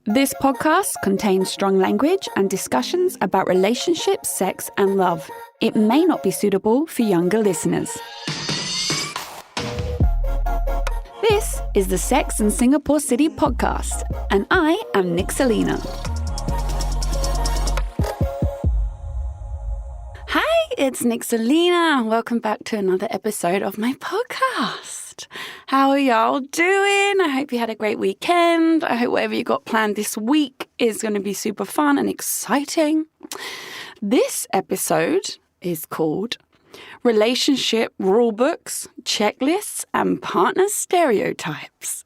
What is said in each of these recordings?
This podcast contains strong language and discussions about relationships, sex, and love. It may not be suitable for younger listeners. This is the Sex and Singapore City podcast, and I am Nixalina. Hi, it's Nixalina. Welcome back to another episode of my podcast. How are y'all doing? I hope you had a great weekend. I hope whatever you got planned this week is going to be super fun and exciting. This episode is called Relationship Rulebooks, Checklists, and Partner Stereotypes.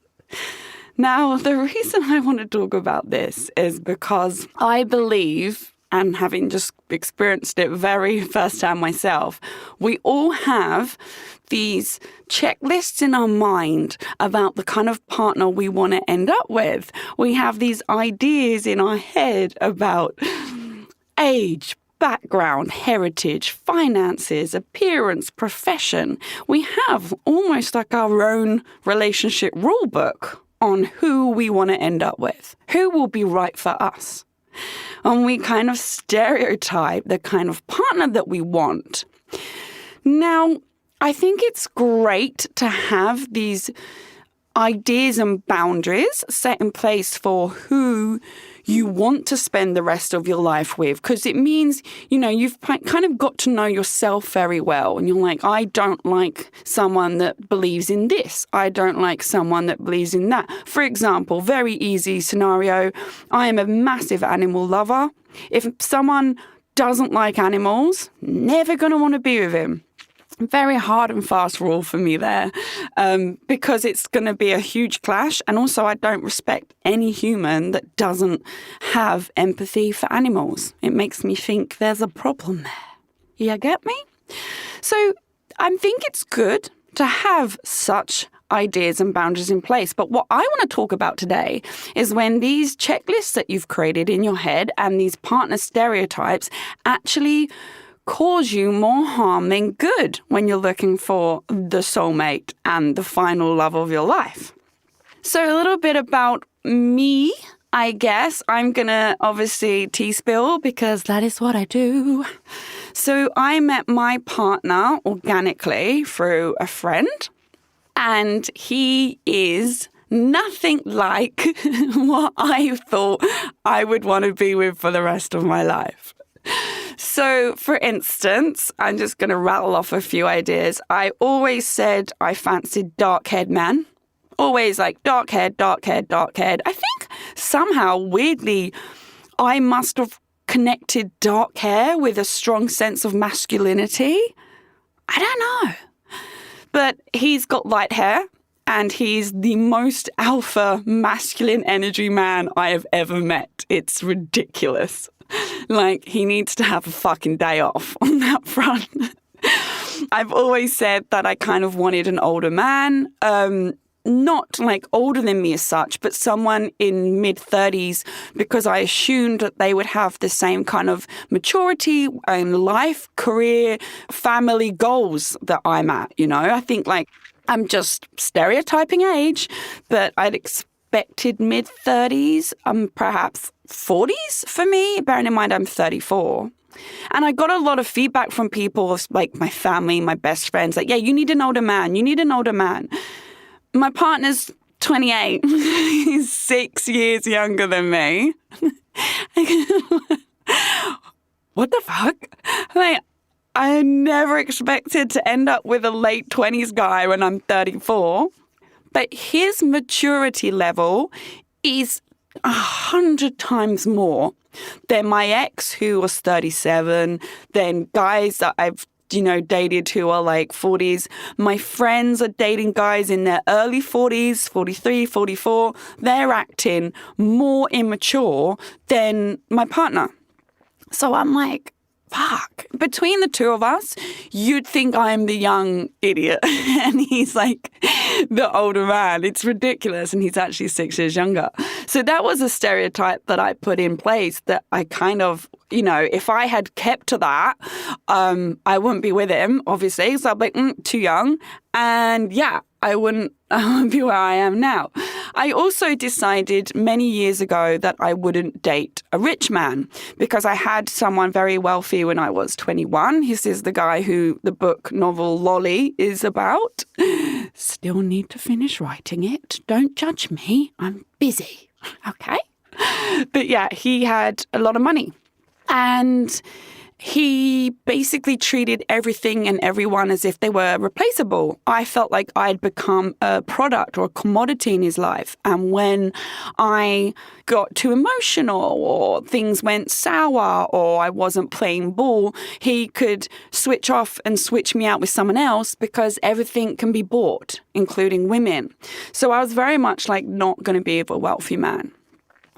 Now, the reason I want to talk about this is because I believe, and having just experienced it very firsthand myself, we all have these checklists in our mind about the kind of partner we want to end up with. We have these ideas in our head about age, background, heritage, finances, appearance, profession. We have almost like our own relationship rule book on who we want to end up with, who will be right for us. And we kind of stereotype the kind of partner that we want. Now, I think it's great to have these ideas and boundaries set in place for who you want to spend the rest of your life with, because it means, you've kind of got to know yourself very well. And you're like, I don't like someone that believes in this. I don't like someone that believes in that. For example, very easy scenario. I am a massive animal lover. If someone doesn't like animals, never going to want to be with him. Very hard and fast rule for me there, because it's going to be a huge clash. And also, I don't respect any human that doesn't have empathy for animals. It makes me think there's a problem there. You get me? So I think it's good to have such ideas and boundaries in place. But what I want to talk about today is when these checklists that you've created in your head and these partner stereotypes actually cause you more harm than good when you're looking for the soulmate and the final love of your life. So a little bit about me, I guess. I'm going to obviously tea spill because that is what I do. So I met my partner organically through a friend, and he is nothing like what I thought I would want to be with for the rest of my life. So, for instance, I'm just going to rattle off a few ideas. I always said I fancied dark-haired men. Always like dark-haired, dark-haired, dark-haired. I think somehow, weirdly, I must have connected dark hair with a strong sense of masculinity. I don't know. But he's got light hair, and he's the most alpha masculine energy man I have ever met. It's ridiculous. Like, he needs to have a fucking day off on that front. I've always said that I kind of wanted an older man, not like older than me as such, but someone in mid-30s, because I assumed that they would have the same kind of maturity and life, career, family goals that I'm at, I think, like, I'm just stereotyping age, but I'd expected mid-30s, perhaps 40s for me, bearing in mind I'm 34. And I got a lot of feedback from people, like my family, my best friends, like, yeah, you need an older man. You need an older man. My partner's 28. He's 6 years younger than me. What the fuck? Like, I never expected to end up with a late 20s guy when I'm 34. But his maturity level is 100 times more than my ex, who was 37, than guys that I've, dated who are like 40s. My friends are dating guys in their early 40s, 43, 44. They're acting more immature than my partner. So I'm like, fuck. Between the two of us, you'd think I'm the young idiot and he's like the older man. It's ridiculous. And he's actually 6 years younger. So that was a stereotype that I put in place that I kind of, if I had kept to that, I wouldn't be with him, obviously. So I'm like, too young. And yeah, I wouldn't be where I am now. I also decided many years ago that I wouldn't date a rich man because I had someone very wealthy when I was 21. This is the guy who the book novel Lolly is about. Still need to finish writing it. Don't judge me. I'm busy. Okay? But yeah, he had a lot of money. And he basically treated everything and everyone as if they were replaceable. I felt like I'd become a product or a commodity in his life. And when I got too emotional or things went sour or I wasn't playing ball, he could switch off and switch me out with someone else because everything can be bought, including women. So I was very much like not going to be with a wealthy man.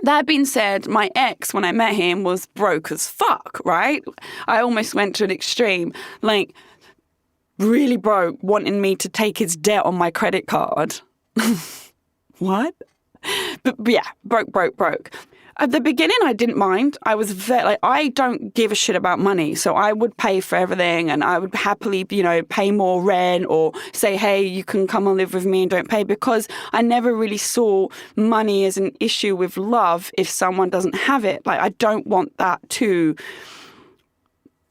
That being said, my ex, when I met him, was broke as fuck, right? I almost went to an extreme, like really broke, wanting me to take his debt on my credit card. What? But yeah, broke. At the beginning, I didn't mind. I was I don't give a shit about money. So I would pay for everything and I would happily, pay more rent or say, hey, you can come and live with me and don't pay, because I never really saw money as an issue with love if someone doesn't have it. Like, I don't want that to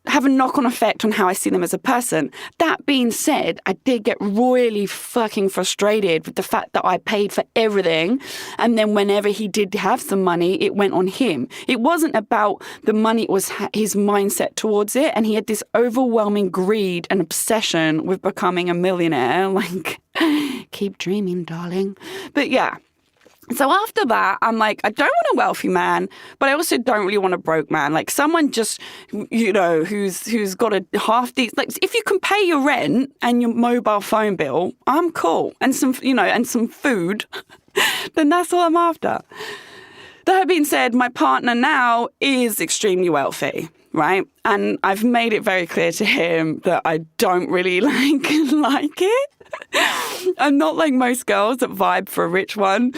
have a knock-on effect on how I see them as a person. That being said, I did get really fucking frustrated with the fact that I paid for everything, and then whenever he did have some money, it went on him. It wasn't about the money, it was his mindset towards it, and he had this overwhelming greed and obsession with becoming a millionaire. Like, keep dreaming, darling. But yeah. So after that, I'm like, I don't want a wealthy man, but I also don't really want a broke man. Like someone just, who's got a half these, like if you can pay your rent and your mobile phone bill, I'm cool. And some, and some food, then that's all I'm after. That being said, my partner now is extremely wealthy, right? And I've made it very clear to him that I don't really like it. I'm not like most girls that vibe for a rich one,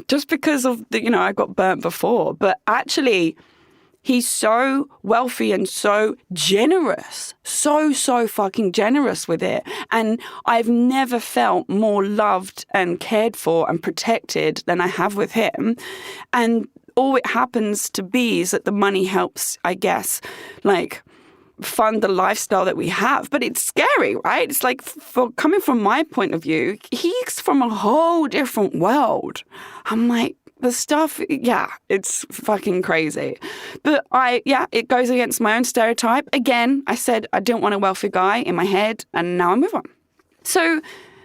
just because of I got burnt before. But actually, he's so wealthy and so generous, so fucking generous with it. And I've never felt more loved and cared for and protected than I have with him. And all it happens to be is that the money helps, I guess, fund the lifestyle that we have. But it's scary, right? It's like, for coming from my point of view, he's from a whole different world. I'm like, the stuff, it's fucking crazy. But it goes against my own stereotype. Again, I said I didn't want a wealthy guy in my head, and now I move on. So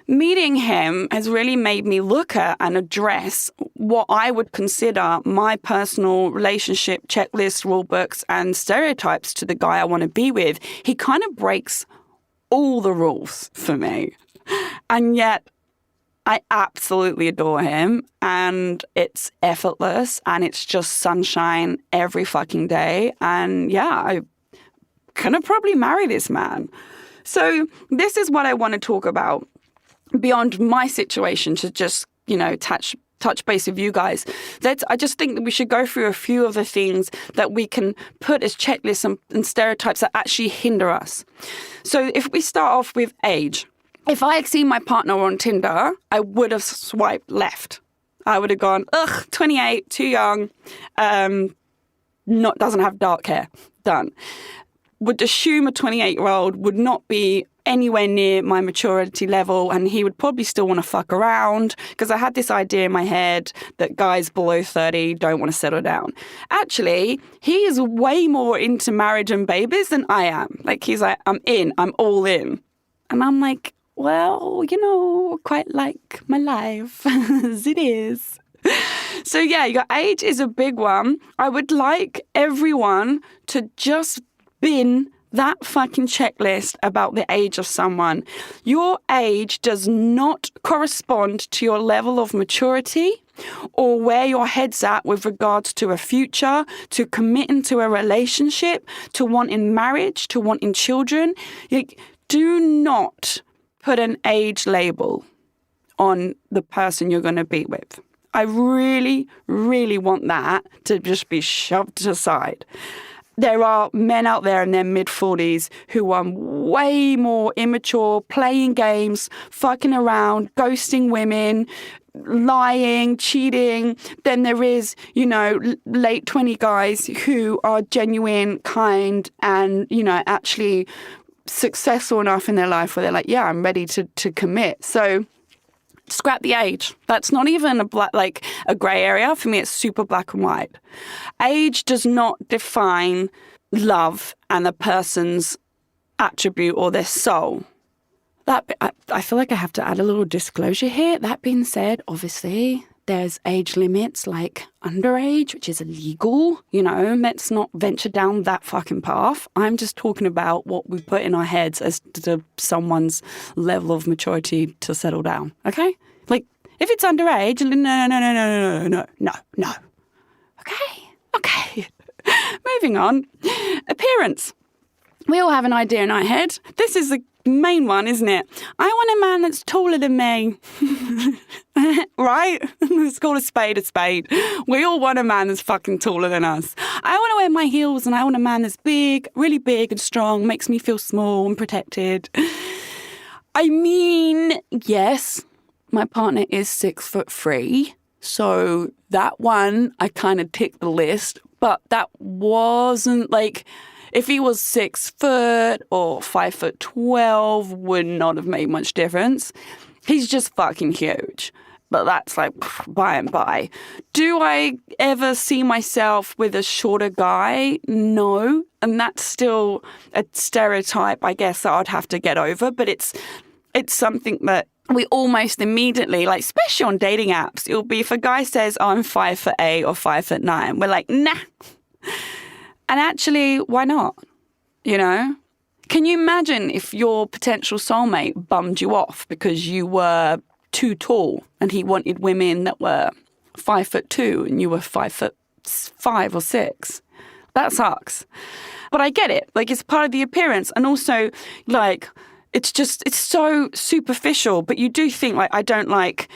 meeting him has really made me look at and address what I would consider my personal relationship checklist, rule books, and stereotypes to the guy I want to be with. He kind of breaks all the rules for me. And yet I absolutely adore him, and it's effortless and it's just sunshine every fucking day. And I'm gonna probably marry this man. So this is what I want to talk about beyond my situation, to just, touch base with you guys. I just think that we should go through a few of the things that we can put as checklists and stereotypes that actually hinder us. So if we start off with age, if I had seen my partner on Tinder, I would have swiped left. I would have gone, 28, too young, doesn't have dark hair, done. Would assume a 28-year-old would not be anywhere near my maturity level, and he would probably still want to fuck around, because I had this idea in my head that guys below 30 don't want to settle down. Actually, he is way more into marriage and babies than I am. Like, he's like, I'm all in. And I'm like, well, quite like my life as it is. So your age is a big one. I would like everyone to just bin that fucking checklist about the age of someone. Your age does not correspond to your level of maturity or where your head's at with regards to a future, to committing to a relationship, to wanting marriage, to wanting children. Do not put an age label on the person you're going to be with. I really, really want that to just be shoved aside. there are men out there in their mid-40s who are way more immature, playing games, fucking around, ghosting women, lying, cheating, than there is, late 20 guys who are genuine, kind, and, actually successful enough in their life where they're like, yeah, I'm ready to commit. So scrap the age. That's not even a grey area. For me, it's super black and white. Age does not define love and a person's attribute or their soul. I feel like I have to add a little disclosure here. That being said, obviously, there's age limits like underage, which is illegal. Let's not venture down that fucking path. I'm just talking about what we put in our heads as to someone's level of maturity to settle down, okay? Like, if it's underage, no. Okay. Moving on. Appearance. We all have an idea in our head. This is the main one, isn't it? I want a man that's taller than me. Right? Let's call a spade a spade. We all want a man that's fucking taller than us. I want to wear my heels and I want a man that's big, really big and strong, makes me feel small and protected. I mean, yes, my partner is 6'3", so that one, I kind of ticked the list, but that wasn't like... If he was 6 foot or 5'12", would not have made much difference. He's just fucking huge. But that's like by and by. Do I ever see myself with a shorter guy? No. And that's still a stereotype, I guess, that I'd have to get over. But it's something that we almost immediately, like, especially on dating apps, it'll be if a guy says, oh, I'm 5'8" or 5'9", we're like, nah. And actually, why not? Can you imagine if your potential soulmate bummed you off because you were too tall and he wanted women that were 5'2" and you were 5'5" or 6? That sucks. But I get it. Like, it's part of the appearance. And also, like... It's so superficial, but you do think, like, I don't like,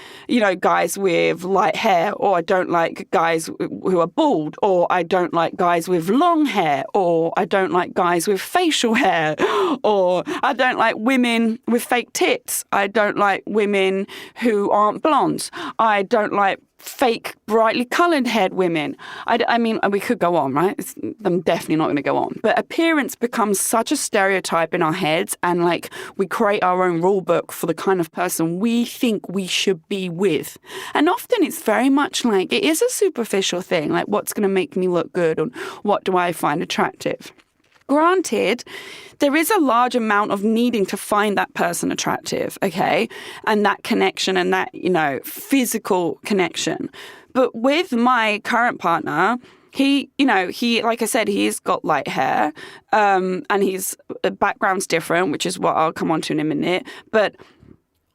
guys with light hair, or I don't like guys who are bald, or I don't like guys with long hair, or I don't like guys with facial hair, or I don't like women with fake tits. I don't like women who aren't blonde. I don't like fake, brightly coloured haired women. I mean, we could go on, right? I'm definitely not going to go on. But appearance becomes such a stereotype in our heads, and like we create our own rule book for the kind of person we think we should be with. And often it's very much like it is a superficial thing, like what's going to make me look good and what do I find attractive. Granted, there is a large amount of needing to find that person attractive, okay? And that connection and that, physical connection. But with my current partner, he, like I said, he's got light hair, and his background's different, which is what I'll come on to in a minute. But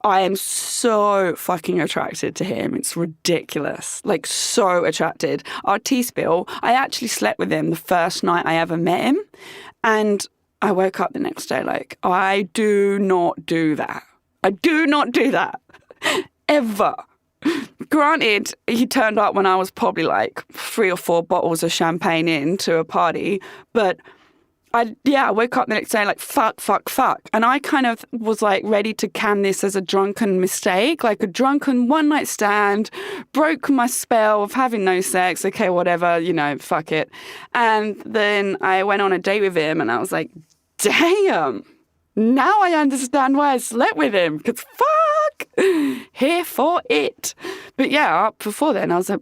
I am so fucking attracted to him. It's ridiculous. Like, so attracted. Our T-spill, I actually slept with him the first night I ever met him. And I woke up the next day like, I do not do that. I do not do that. Ever. Granted, he turned up when I was probably like 3 or 4 bottles of champagne into a party. But I woke up the next day like, fuck. And I kind of was like ready to can this as a drunken mistake, like a drunken one-night stand, broke my spell of having no sex. Okay, whatever, fuck it. And then I went on a date with him and I was like, damn, now I understand why I slept with him, because fuck, here for it. But yeah, before then I was like,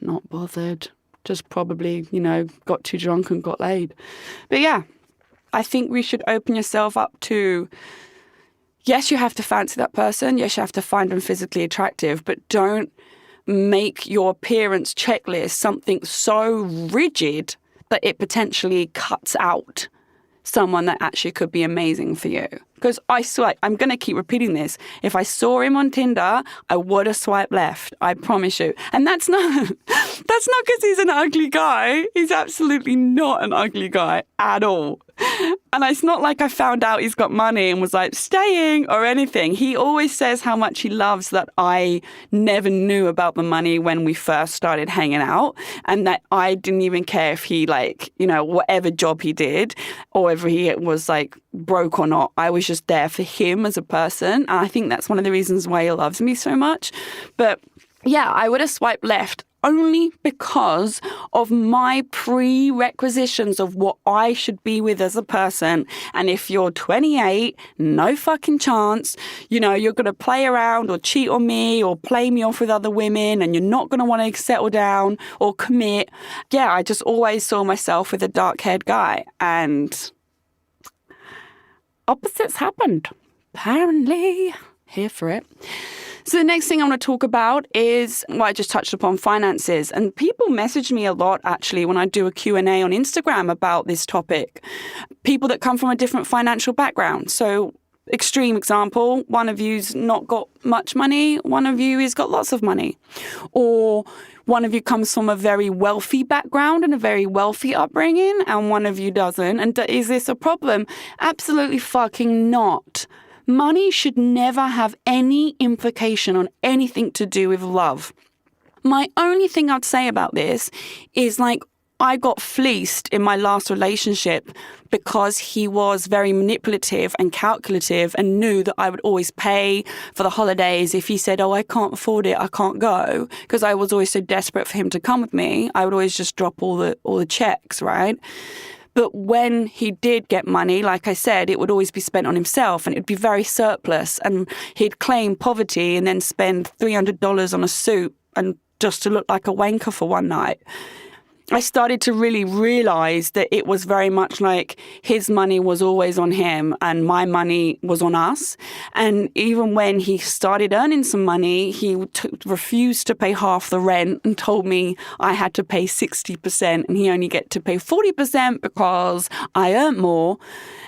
not bothered. Just probably, got too drunk and got laid. But yeah, I think we should open yourself up to, yes, you have to fancy that person. Yes, you have to find them physically attractive, but don't make your appearance checklist something so rigid that it potentially cuts out someone that actually could be amazing for you. Because I swear, I'm going to keep repeating this. If I saw him on Tinder, I would have swiped left. I promise you. And that's not because he's an ugly guy. He's absolutely not an ugly guy at all. And it's not like I found out he's got money and was like, staying or anything. He always says how much he loves that I never knew about the money when we first started hanging out, and that I didn't even care if he, like, you know, whatever job he did or whether he was like broke or not. I was just there for him as a person. And I think that's one of the reasons why he loves me so much. But yeah, I would have swiped left only because of my prerequisitions of what I should be with as a person. And if you're 28, no fucking chance, you know, you're going to play around or cheat on me or play me off with other women, and you're not going to want to settle down or commit. Yeah, I just always saw myself with a dark-haired guy, and opposites happened. Apparently, here for it. So the next thing I want to talk about is, well, I just touched upon finances. And people message me a lot, actually, when I do a Q&A on Instagram about this topic. People that come from a different financial background. So extreme example, one of you's not got much money, one of you has got lots of money. Or one of you comes from a very wealthy background and a very wealthy upbringing, and one of you doesn't. And is this a problem? Absolutely fucking not. Money should never have any implication on anything to do with love. My only thing I'd say about this is, like, I got fleeced in my last relationship because he was very manipulative and calculative and knew that I would always pay for the holidays. If he said, oh, I can't afford it, I can't go, because I was always so desperate for him to come with me, I would always just drop all the checks, right? But when he did get money, like I said, it would always be spent on himself, and it'd be very surplus, and he'd claim poverty and then spend $300 on a suit and just to look like a wanker for one night. I started to really realize that it was very much like his money was always on him and my money was on us. And even when he started earning some money, he refused to pay half the rent and told me I had to pay 60% and he only get to pay 40% because I earned more.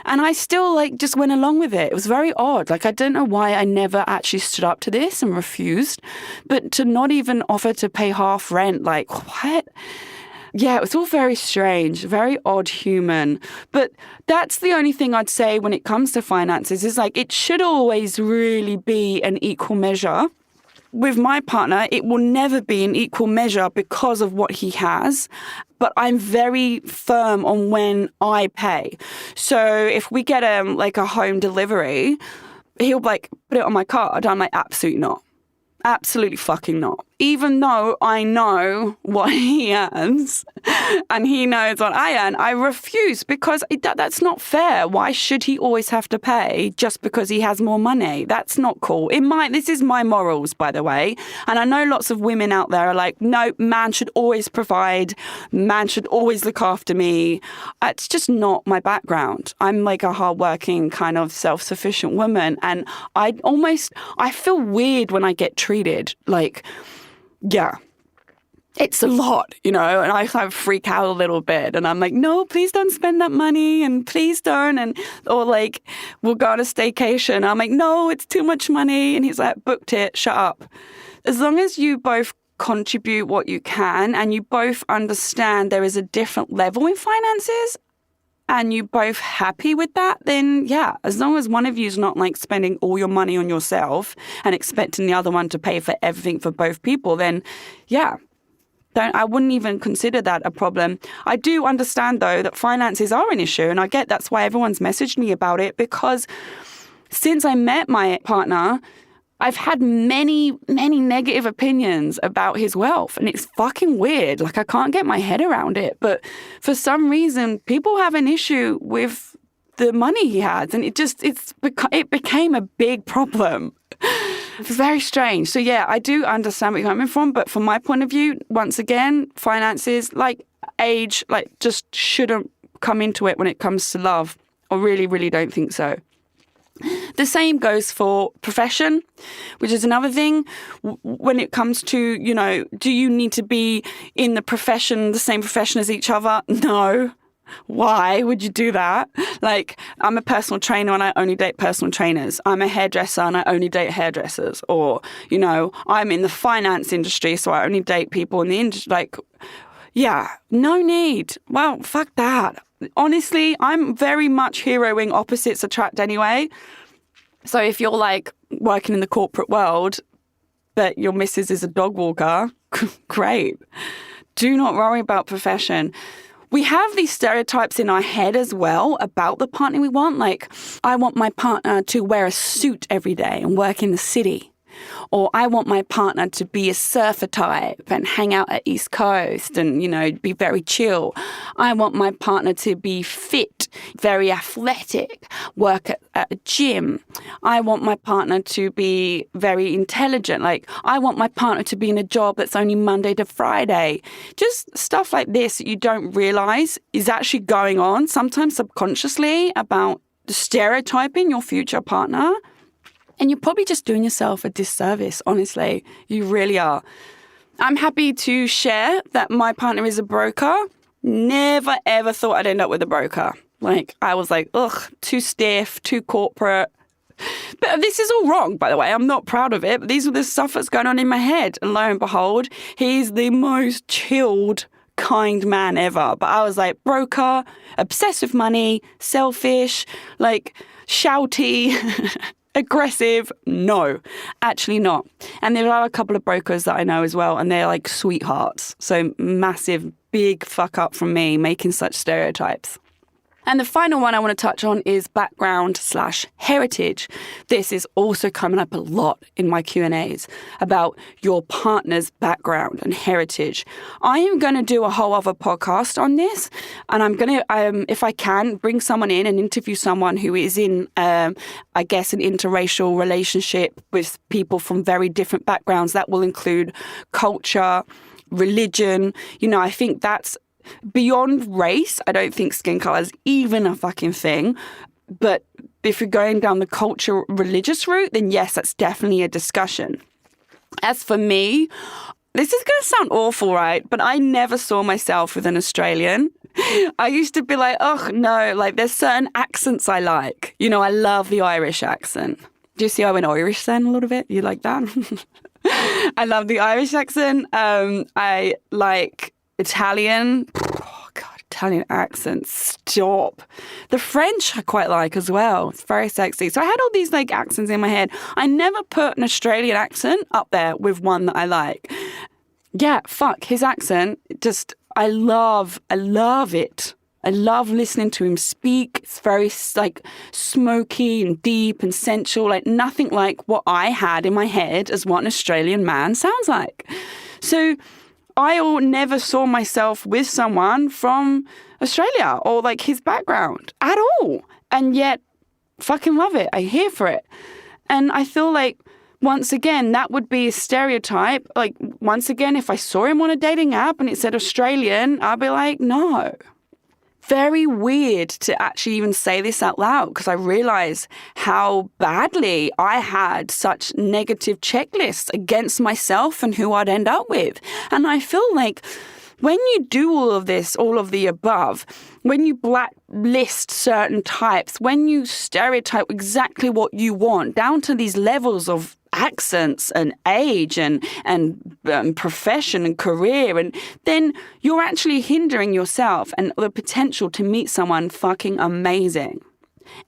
And I still just went along with it. It was very odd. I don't know why I never actually stood up to this and refused, but to not even offer to pay half rent, what? Yeah, it was all very strange, very odd human. But that's the only thing I'd say when it comes to finances is it should always really be an equal measure. With my partner, it will never be an equal measure because of what he has. But I'm very firm on when I pay. So if we get a home delivery, he'll put it on my card. I'm absolutely not. Absolutely fucking not. Even though I know what he earns and he knows what I earn, I refuse because that's not fair. Why should he always have to pay just because he has more money? That's not cool. This is my morals, by the way. And I know lots of women out there are like, no, man should always provide. Man should always look after me. It's just not my background. I'm a hardworking kind of self-sufficient woman. And I feel weird when I get treated yeah, it's a lot, and I kind of freak out a little bit and I'm like, no, please don't spend that money and please don't. Or we'll go on a staycation. I'm like, no, it's too much money. And he's like, booked it, shut up. As long as you both contribute what you can and you both understand there is a different level in finances and you both happy with that, then yeah, as long as one of you is not spending all your money on yourself and expecting the other one to pay for everything for both people, then yeah, I wouldn't even consider that a problem. I do understand though that finances are an issue, and I get that's why everyone's messaged me about it, because since I met my partner, I've had many, many negative opinions about his wealth, and it's fucking weird. I can't get my head around it. But for some reason, people have an issue with the money he has, and it became a big problem. It's very strange. So yeah, I do understand where you're coming from, but from my point of view, once again, finances, age, just shouldn't come into it when it comes to love. I really, really don't think so. The same goes for profession, which is another thing. When it comes to, do you need to be in the same profession as each other? No. Why would you do that? I'm a personal trainer and I only date personal trainers. I'm a hairdresser and I only date hairdressers. Or, I'm in the finance industry, so I only date people in the industry. Yeah, no need. Well, fuck that. honestly, I'm very much heroing opposites attract anyway. So if you're like working in the corporate world, but your missus is a dog walker, great. Do not worry about profession. We have these stereotypes in our head as well about the partner we want. Like, I want my partner to wear a suit every day and work in the city. Or I want my partner to be a surfer type and hang out at East Coast and, be very chill. I want my partner to be fit, very athletic, work at a gym. I want my partner to be very intelligent. Like, I want my partner to be in a job that's only Monday to Friday. Just stuff like this that you don't realize is actually going on, sometimes subconsciously, about stereotyping your future partner. And you're probably just doing yourself a disservice, honestly. You really are. I'm happy to share that my partner is a broker. Never, ever thought I'd end up with a broker. Like, I was like, ugh, too stiff, too corporate. But this is all wrong, by the way. I'm not proud of it. But these are the stuff that's going on in my head. And lo and behold, he's the most chilled, kind man ever. But I was like, broker, obsessed with money, selfish, like shouty, aggressive. No, actually not. And there are a couple of brokers that I know as well, and they're like sweethearts. So massive, big fuck up from me making such stereotypes. And the final one I want to touch on is background/heritage. This is also coming up a lot in my Q&As about your partner's background and heritage. I am going to do a whole other podcast on this, and I'm going to, if I can, bring someone in and interview someone who is in, I guess, an interracial relationship with people from very different backgrounds. That will include culture, religion. I think that's beyond race. I don't think skin color is even a fucking thing. But if you're going down the culture religious route, then yes, that's definitely a discussion. As for me, this is going to sound awful, right? But I never saw myself with an Australian. I used to be like, oh, no, like there's certain accents I like. I love the Irish accent. Do you see I went Irish then a little bit? You like that? I love the Irish accent. I like Italian. Oh, God, Italian accent. Stop. The French I quite like as well. It's very sexy. So I had all these like accents in my head. I never put an Australian accent up there with one that I like. Yeah, fuck, his accent. Just, I love it. I love listening to him speak. It's very like smoky and deep and sensual. Like nothing like what I had in my head as what an Australian man sounds like. So I never saw myself with someone from Australia or like his background at all. And yet, fucking love it. I'm here for it. And I feel like, once again, that would be a stereotype. Like, once again, if I saw him on a dating app and it said Australian, I'd be like, no. Very weird to actually even say this out loud because I realize how badly I had such negative checklists against myself and who I'd end up with. And I feel like when you do all of this, all of the above, when you blacklist certain types, when you stereotype exactly what you want down to these levels of accents and age and profession and career, and then you're actually hindering yourself and the potential to meet someone fucking amazing.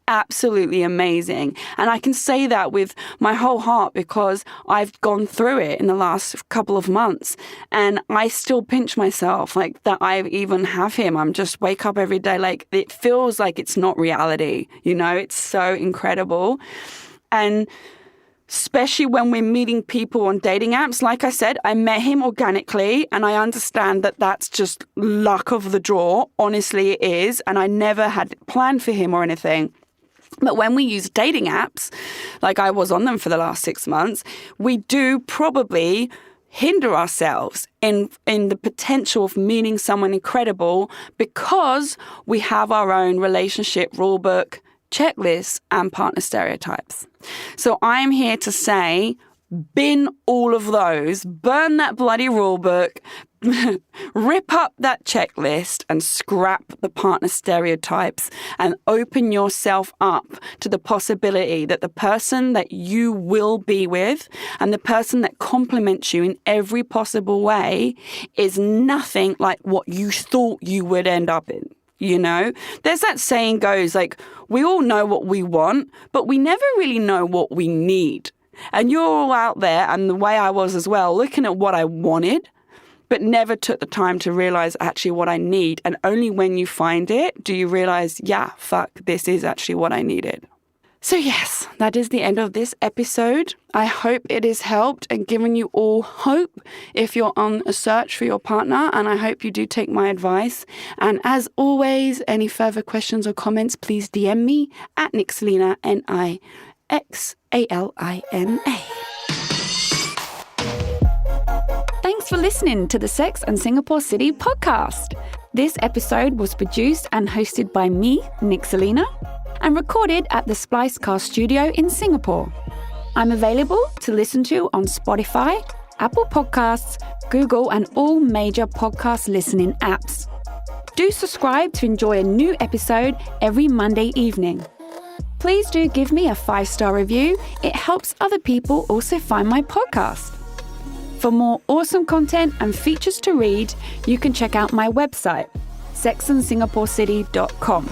Absolutely amazing. And I can say that with my whole heart because I've gone through it in the last couple of months and I still pinch myself like that I even have him. I'm just wake up every day like it feels like it's not reality. It's so incredible. And especially when we're meeting people on dating apps. Like I said, I met him organically and I understand that that's just luck of the draw. Honestly, it is. And I never had planned for him or anything. But when we use dating apps, like I was on them for the last 6 months, we do probably hinder ourselves in the potential of meeting someone incredible because we have our own relationship rulebook, checklists, and partner stereotypes. So I'm here to say, bin all of those, burn that bloody rule book, rip up that checklist and scrap the partner stereotypes and open yourself up to the possibility that the person that you will be with and the person that complements you in every possible way is nothing like what you thought you would end up in. you know? There's that saying goes like, we all know what we want, but we never really know what we need. And you're all out there, and the way I was as well, looking at what I wanted, but never took the time to realize actually what I need. And only when you find it do you realize, yeah, fuck, this is actually what I needed. So yes, that is the end of this episode. I hope it has helped and given you all hope if you're on a search for your partner, and I hope you do take my advice. And as always, any further questions or comments, please DM me at Nixalina, Nixalina. Thanks for listening to the Sex and Singapore City podcast. This episode was produced and hosted by me, Nixalina, and recorded at the Splicecast studio in Singapore. I'm available to listen to on Spotify, Apple Podcasts, Google, and all major podcast listening apps. Do subscribe to enjoy a new episode every Monday evening. Please do give me a 5-star review. It helps other people also find my podcast. For more awesome content and features to read, you can check out my website, sexandsingaporecity.com.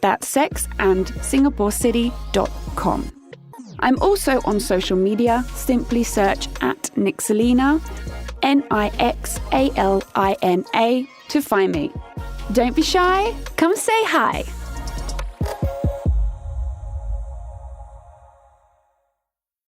That's sexandsingaporecity.com. I'm also on social media. Simply search at Nixalina, Nixalina, to find me. Don't be shy. Come say hi.